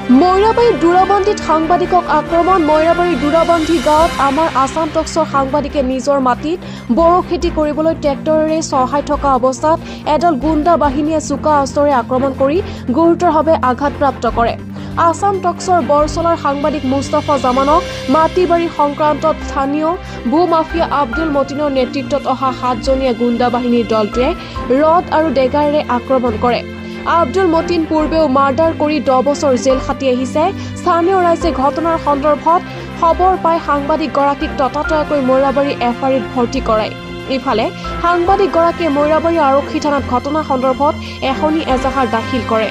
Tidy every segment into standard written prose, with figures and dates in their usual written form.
মইৰাবাৰীৰ দুৰাবন্দিত সাংবাদিকক আক্ৰমণ। মইৰাবাৰীৰ দুৰাবন্দী গাঁৱত আমাৰ আছাম টক্সৰ সাংবাদিকে নিজৰ মাটিত বড়ো খেতি কৰিবলৈ ট্ৰেক্টৰেৰে চহাই থকা অৱস্থাত এডাল গুণ্ডা বাহিনীয়ে চোকা অস্ত্ৰৰে আক্ৰমণ কৰি গুৰুতৰভাৱে আঘাতপ্ৰাপ্ত কৰে। আছাম টক্সৰ বৰচলাৰ সাংবাদিক মুস্তাফা জামানক মাটি-বাৰী সংক্ৰান্তত স্থানীয় ভূ মাফিয়া আব্দুল মতিনৰ নেতৃত্বত অহা 7জনীয়া গুণ্ডা বাহিনীৰ দলটোৱে ৰড আৰু ডেগাৰেৰে আক্ৰমণ কৰে। আব্দুল মতিন পূৰ্বেও মাৰ্ডাৰ কৰি 10 বছৰ জেল খাটি আহিছে। স্থানীয় ৰাইজে ঘটনাৰ সন্দৰ্ভত খবৰ পাই সাংবাদিকগৰাকীক ততাতয়াকৈ মইৰাবাৰী এফআইআৰত ভৰ্তি কৰায়। ইফালে সাংবাদিকগৰাকীয়ে মইৰাবাৰী আৰক্ষী থানাত ঘটনা সন্দৰ্ভত এখনি এজাহাৰ দাখিল কৰে।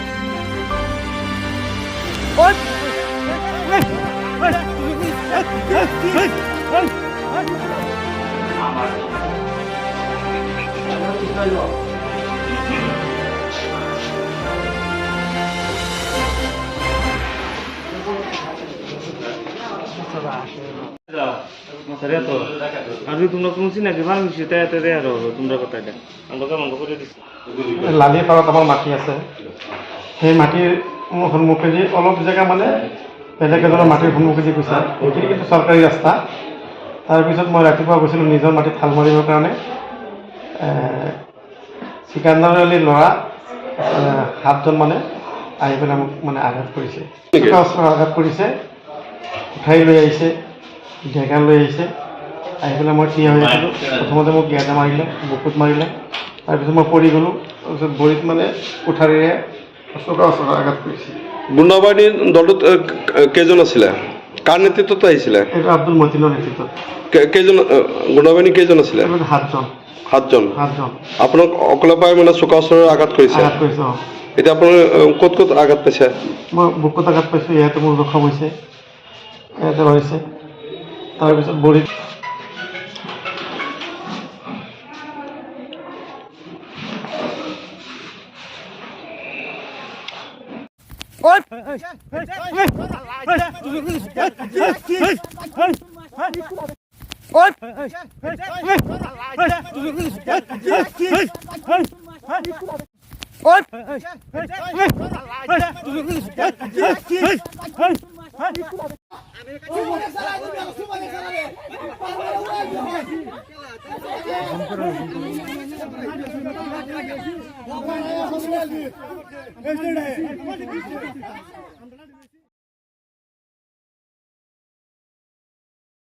লালিপাৰত আমাৰ মাটি আছে। সেই মাটিৰ সন্মুখেদি অলপ জেগা মানে বেলেগ এজনৰ মাটিৰ সন্মুখেদি গৈছে। এইখিনি কিন্তু চৰকাৰী ৰাস্তা। তাৰপিছত মই ৰাতিপুৱা গৈছিলোঁ নিজৰ মাটিত হাল মাৰিবৰ কাৰণে। চিকান্দাৰ আলীৰ ল'ৰা 7জন মানে আহি পেলাই মোক মানে আঘাত কৰিছে, আঘাত কৰিছে, উঠাই লৈ আহিছে, ঢেকা লৈ আহিছে। আহি পেলাই মই থিয় হৈ আছিলোঁ। প্ৰথমতে মোক গেজা মাৰিলে, বুকুত মাৰিলে। তাৰপিছত মই পৰি গ'লোঁ। তাৰপিছত ভৰিত মানে কোঠাৰীৰে চোকা আঘাত কৰিছে। গুণ্ডা বাহিনীৰ দলটোত কেইজন আছিলে? কাৰ নেতৃত্বত আহিছিলে? এইটো আব্দুল মতিনৰ নেতৃত্বত। কেইজন গুণ্ডা বাহিনী কেইজন আছিলে? 7জন। আপোনাক অকলে পাই মানে চোকা অস্ত্ৰেৰে আঘাত কৰিছে? এতিয়া আপোনাৰ ক'ত ক'ত আঘাত পাইছে? মই বুকুত আঘাত পাইছোঁ, ইয়াতে মোৰ জখম হৈছে, ইয়াতে হৈছে। তাৰপিছত ভৰিত